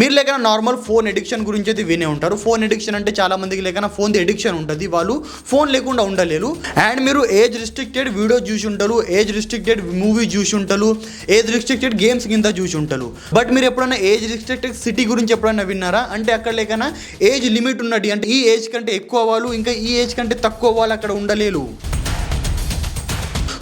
మీరు లేకన్నా normal phone addiction గురించి అయితే వినే ఉంటారు. ఫోన్ ఎడిక్షన్ అంటే చాలా మందికి లేకన్నా ఫోన్ ఎడిక్షన్ ఉంటుంది, వాళ్ళు ఫోన్ లేకుండా ఉండలేరు. అండ్ మీరు ఏజ్ రిస్ట్రిక్టెడ్ వీడియో చూసి ఉంటారు, ఏజ్ రిస్ట్రిక్టెడ్ మూవీ చూసి ఉంటారు, ఏజ్ రిస్ట్రిక్టెడ్ గేమ్స్ కింద చూసి ఉంటారు. బట్ మీరు ఎప్పుడైనా ఏజ్ రిస్ట్రిక్టెడ్ సిటీ గురించి ఎప్పుడైనా విన్నారా? అంటే అక్కడ లేకన్నా ఏజ్ లిమిట్ ఉన్నది, అంటే ఈ ఏజ్ కంటే ఎక్కువ వాళ్ళు ఇంకా ఈ ఏజ్ కంటే తక్కువ వాళ్ళు అక్కడ ఉండలేరు.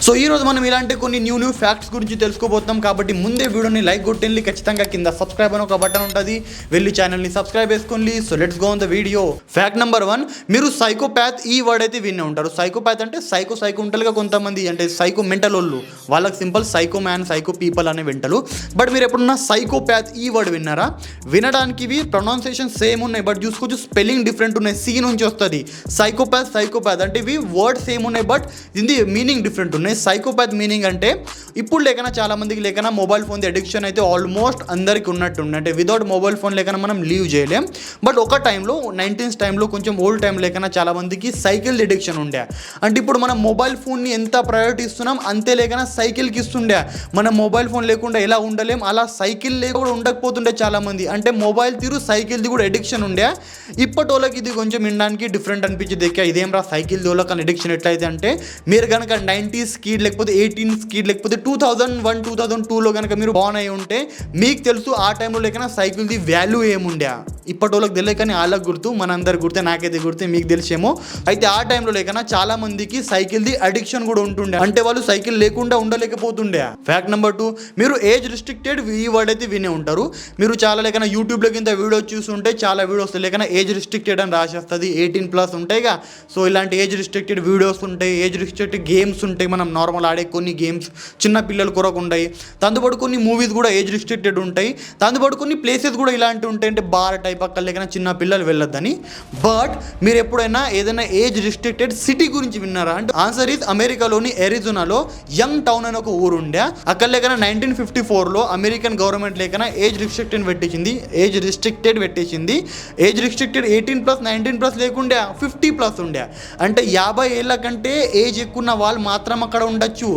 సో ఈరోజు మనం ఇలాంటి కొన్ని న్యూ ఫ్యాక్ట్స్ గురించి తెలుసుకోబోతున్నాం. కాబట్టి ముందే వీడియోని లైక్ కొట్టండి, ఖచ్చితంగా కింద సబ్స్క్రైబ్ అని ఒక బటన్ ఉంటుంది, వెళ్ళి ఛానల్ని సబ్స్క్రైబ్ చేసుకోండి. So let's go on the video. Fact number 1, మీరు సైకోపాత్ ఈ వర్డ్ అయితే వినే ఉంటారు. సైకోపాత్ అంటే సైకో ఉంటారుగా కొంతమంది, అంటే సైకో మెంటల్ వాళ్ళు, వాళ్ళకి simple psycho man, psycho people అనే వింటారు. బట్ మీరు ఎప్పుడన్నా సైకోపాత్ ఈ వర్డ్ విన్నారా? వినడానికి ఇవి ప్రొనౌన్సియేషన్ సేమ్ ఉన్నాయి, బట్ చూసుకోవచ్చు స్పెల్లింగ్ డిఫరెంట్ ఉన్నాయి. సి నుంచి వస్తుంది సైకోపాత్ అంటే ఇవి వర్డ్ సేమ్ ఉన్నాయి, బట్ ఇది మీనింగ్ డిఫరెంట్ ఉన్నాయి. సైకోపాత్ మీనింగ్ అంటే ఇప్పుడు లేకన్నా చాలా మందికి లేకన్నా మొబైల్ ఫోన్ అడిక్షన్ అయితే ఆల్మోస్ట్ అందరికి ఉన్నట్టుంది. అంటే వితౌట్ మొబైల్ ఫోన్ లేకన్నా మనం లీవ్ చేయలేం. బట్ ఒక టైంలో 19th టైంలో కొంచెం ఓల్డ్ టైం లేకన్నా చాలా మందికి సైకిల్ అడిక్షన్ ఉండే. అంటే ఇప్పుడు మనం మొబైల్ ఫోన్ని ఎంత ప్రయారిటీ ఇస్తున్నాం అంతే లేకన్నా సైకిల్కి ఇస్తుండే. మనం మొబైల్ ఫోన్ లేకుండా ఎలా ఉండలేం, అలా సైకిల్ లేకుండా ఉండకపోతుండే చాలా మంది. అంటే మొబైల్ తీరు సైకిల్ది కూడా అడిక్షన్ ఉండే. ఇప్పటి వాళ్ళకి ఇది కొంచెం వినడానికి డిఫరెంట్ అనిపించింది. ఇదేం రా సైకిల్ వాళ్ళకి అడిక్షన్ ఎట్లయితే అంటే, మీరు కనుక 90s కిడ్ లేకపోతే 18s కిడ్ లేకపోతే 2001 2002లో కనుక మీరు బాన్ అయి ఉంటే మీకు తెలుసు ఆ టైంలో లేకన్నా సైకిల్ది వాల్యూ ఏముండే. ఇప్పటి వాళ్ళకి తెలియదు కానీ వాళ్ళకి గుర్తు, మనందరికి గుర్తే, నాకైతే గుర్తే, మీకు తెలిసేమో. అయితే ఆ టైంలో లేకన్నా చాలా మందికి సైకిల్ది అడిక్షన్ కూడా ఉంటుండే, అంటే వాళ్ళు సైకిల్ లేకుండా ఉండలేకపోతుండే. ఫ్యాక్ట్ నెంబర్ 2, మీరు ఏజ్ రిస్ట్రిక్టెడ్ ఈ వర్డ్ అయితే వినే ఉంటారు. మీరు చాలా లేకన్నా యూట్యూబ్లో కింద వీడియో చూస్తుంటే చాలా వీడియోస్ లేకన్నా ఏజ్ రిస్ట్రిక్టెడ్ అని రాసేస్తుంది, 18+ ఉంటాయిగా. సో ఇలాంటి ఏజ్ రిస్ట్రిక్టెడ్ వీడియోస్ ఉంటాయి, ఏజ్ రిస్ట్రిక్టెడ్ గేమ్స్ ఉంటాయి, మనం నార్మల్ ఆడే కొన్ని గేమ్స్ చిన్న పిల్లలు కొరకు ఉంటాయి. దాంతోపాటు కొన్ని మూవీస్ కూడా ఏజ్ రిస్ట్రిక్టెడ్ ఉంటాయి. దాంతోపాటు కొన్ని ప్లేసెస్ కూడా ఇలాంటివి ఉంటాయి, అంటే బార్ టైప్ అక్కడ లేకన్నా చిన్న పిల్లలు వెళ్ళొద్దని. బట్ మీరు ఎప్పుడైనా ఏదైనా ఏజ్ రిస్ట్రిక్టెడ్ సిటీ గురించి విన్నారా? అంటే ఆన్సర్ ఈజ్ అమెరికాలోని ఎరిజోనాలో యంగ్ టౌన్ అని ఒక ఊరు ఉండే. అక్కడ లేకన్నా 1954లో అమెరికన్ గవర్నమెంట్ లేకన్నా ఏజ్ రిస్ట్రిక్టెడ్ పెట్టించింది. ఏజ్ రిస్ట్రిక్టెడ్ 18+, 19+ లేకుండే 50+ ఉండే. అంటే 50 ఏళ్ళ కంటే ఏజ్ ఎక్కువ ఉన్న వాళ్ళు మాత్రం అక్కడ ఉండొచ్చు.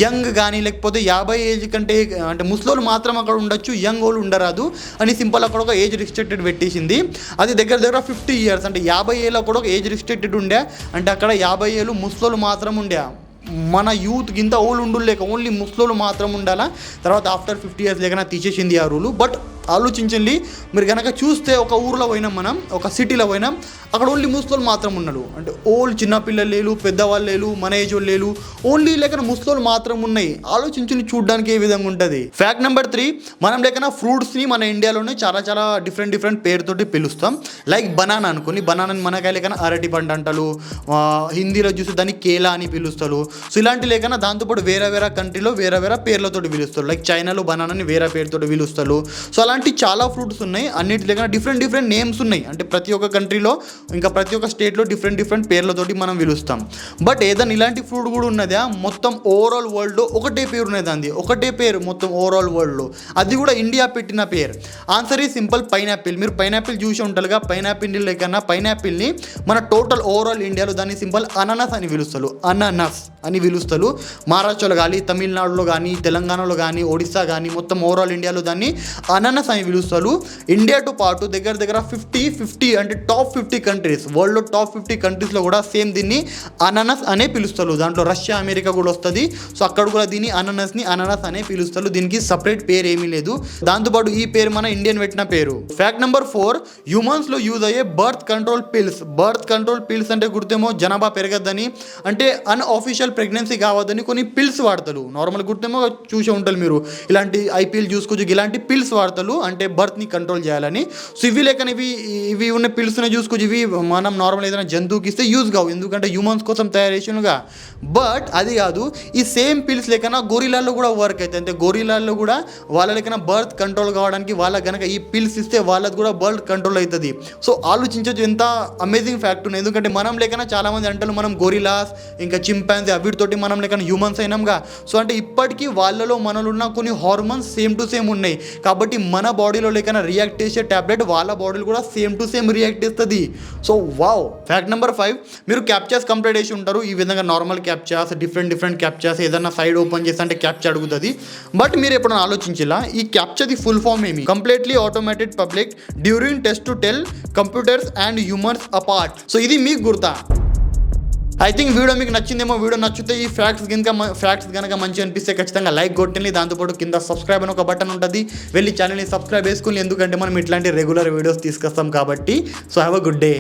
యంగ్ కానీ లేకపోతే 50 ఏజ్ కంటే అంటే ముసలోళ్ళు మాత్రం అక్కడ ఉండొచ్చు, యంగ్ వాళ్ళు ఉండరాదు అని సింపుల్ అక్కడ ఒక ఏజ్ రిస్ట్రిక్టెడ్ పెట్టేసింది. అది దగ్గర 50 years, అంటే 50 ఏళ్ళు కూడా ఒక ఏజ్ రిస్ట్రిక్టెడ్ ఉండే. అంటే అక్కడ 50 ఏళ్ళు ముసలోళ్ళు మాత్రం ఉండే. మన యూత్ కింద ఓళ్ళు ఉండులేక ఓన్లీ ముసలోళ్ళు మాత్రం ఉండాలా. తర్వాత ఆఫ్టర్ 50 years లేకన్నా తీసేసింది ఆ రూలు. బట్ ఆలోచించండి, మీరు కనుక చూస్తే ఒక ఊరిలో పోయినాం, మనం ఒక సిటీలో పోయినాం, అక్కడ ఓన్లీ ముసలోళ్ళు మాత్రం ఉన్నారు. అంటే ఓల్డ్ చిన్నపిల్లలు లేరు, పెద్దవాళ్ళు లేరు, మన ఏజ్ వాళ్ళు లేరు, ఓన్లీ లేకన్నా ముసలోళ్ళు మాత్రం ఉన్నాయి. ఆలోచించి చూడడానికి ఏ విధంగా ఉంటుంది. ఫ్యాక్ట్ నెంబర్ 3, మనం లేకన్నా ఫ్రూట్స్ని మన ఇండియాలోనే చాలా డిఫరెంట్ పేరుతోటి పిలుస్తాం. లైక్ బనానా అనుకోని, బనానాని మనకాయ లేకన్నా అరటి పండు అంటారు, హిందీలో చూస్తే దాన్ని కేలా అని పిలుస్తారు. సో ఇలాంటి లేకన్నా దాంతోపాటు వేరే కంట్రీలో వేరే పేర్లతోటి పిలుస్తారు. లైక్ చైనాలో బనానాని వేరే పేరుతోటి పిలుస్తారు. సో అలాంటి చాలా ఫ్రూట్స్ ఉన్నాయి, అన్నిటి దగ్గర డిఫరెంట్ నేమ్స్ ఉన్నాయి. అంటే ప్రతి ఒక్క కంట్రీలో ఇంకా ప్రతి ఒక్క స్టేట్లో డిఫరెంట్ పేర్లతోటి మనం పిలుస్తాం. బట్ ఏదైనా ఇలాంటి ఫ్రూట్ కూడా ఉన్నదా? మొత్తం ఓవరాల్ వరల్డ్లో ఒకటే పేరు ఉన్నది, అంది ఒకటే పేరు మొత్తం ఓవరాల్ వరల్డ్లో, అది కూడా ఇండియా పెట్టిన పేరు. ఆన్సర్ ఈ సింపుల్ పైనాపిల్. మీరు పైనాపిల్ చూసి ఉంటారుగా. పైనాపిల్ లేకన్నా పైనాపిల్ని మన టోటల్ ఓవరాల్ ఇండియాలో దాన్ని సింపుల్ అనానస్ అని పిలుస్తారు. మహారాష్ట్రలో కానీ, తమిళనాడులో కానీ, తెలంగాణలో కానీ, ఒడిస్సా కానీ, మొత్తం ఓవరాల్ ఇండియాలో దాన్ని అనానస్ అని పిలుస్తారు. ఇండియాతో పాటు దగ్గర 50 అంటే టాప్ 50 కంట్రీస్, వరల్డ్లో టాప్ 50 కంట్రీస్లో కూడా సేమ్ దీన్ని అనానస్ అనే పిలుస్తారు. దాంట్లో రష్యా, అమెరికా కూడా వస్తుంది. సో అక్కడ కూడా దీన్ని అనానస్ అనే పిలుస్తారు. దీనికి సపరేట్ పేరు ఏమీ లేదు. దాంతోపాటు ఈ పేరు మన ఇండియన్ పెట్టిన పేరు. ఫ్యాక్ట్ నెంబర్ 4, హ్యూమన్స్లో యూజ్ అయ్యే బర్త్ కంట్రోల్ పిల్స్ అంటే గుర్తేమో జనాభా పెరగద్దని, అంటే అన్అఫీషియల్ ప్రెగ్నెన్సీ కావద్దని కొన్ని పిల్స్ వాడతారు. నార్మల్ గుర్తేమో చూసే ఉంటారు మీరు, ఇలాంటి ఐపీఎల్ చూసుకోవచ్చు, ఇలాంటి పిల్స్ వాడతారు అంటే బర్త్ని కంట్రోల్ చేయాలని. సో ఇవి లేకని ఇవి ఉన్న పిల్స్ని చూసుకోవచ్చు. ఇవి మనం నార్మల్ ఏదైనా జంతువుకి ఇస్తే యూజ్ కావు, ఎందుకంటే హ్యూమన్స్ కోసం తయారు చేసినగా. బట్ అది కాదు, ఈ సేమ్ పిల్స్ లేకన్నా గొరిలాల్లో కూడా వర్క్ అవుతాయి. అంటే గొరిలాల్లో కూడా వాళ్ళ లేకన్నా బర్త్ కంట్రోల్ కావడానికి వాళ్ళకి కనుక ఈ పిల్స్ ఇస్తే వాళ్ళది కూడా బర్త్ కంట్రోల్ అవుతుంది. సో ఆలోచించవచ్చు ఎంత అమేజింగ్ ఫ్యాక్ట్ ఉంది. ఎందుకంటే మనం లేకన్నా చాలా మంది అంటారు మనం గొరిలాస్ ఇంకా చింపాంజీ అవిటితోటి మనం లేకన్నా హ్యూమన్స్ అయినాంగా. సో అంటే ఇప్పటికీ వాళ్ళలో మనలో ఉన్న కొన్ని హార్మోన్స్ సేమ్ టు సేమ్ ఉన్నాయి. కాబట్టి మన బాడీలో లేకన్నా రియాక్ట్ చేసే ట్యాబ్లెట్ వాళ్ళ బాడీలో కూడా సేమ్ టు సేమ్ రియాక్ట్ చేస్తుంది. So wow. ఫ్యాక్ట్ నెంబర్ 5, మీరు క్యాప్చాస్ కంప్లీట్ చేసి ఉంటారు. ఈ విధంగా నార్మల్ క్యాప్చాస్, డిఫరెంట్ క్యాప్చాస్, ఏదైనా సైడ్ ఓపెన్ చేస్తే అంటే క్యాప్చా అడుగుతుంది. బట్ మీరు ఎప్పుడైనా ఆలోచించేలా ఈ క్యాప్చాది ఫుల్ ఫామ్ ఏమి? Completely automated public during test to tell computers and humans apart. So ఇది మీకు గుర్తా? ఐ థింక్ వీడియో మీకు నచ్చిందేమో. వీడియో నచ్చితే ఈ ఫ్యాక్ట్స్ కనుక మంచిగా అనిపిస్తే ఖచ్చితంగా లైక్ కొట్టండి. దాంతోపాటు కింద సబ్స్క్రైబ్ అని ఒక బటన్ ఉంటుంది, వెళ్ళి ఛానల్ని సబ్స్క్రైబ్ చేసుకుని, ఎందుకంటే మనం ఇట్లాంటి రెగ్యులర్ వీడియోస్ తీసుకొస్తాం కాబట్టి. So have a good day.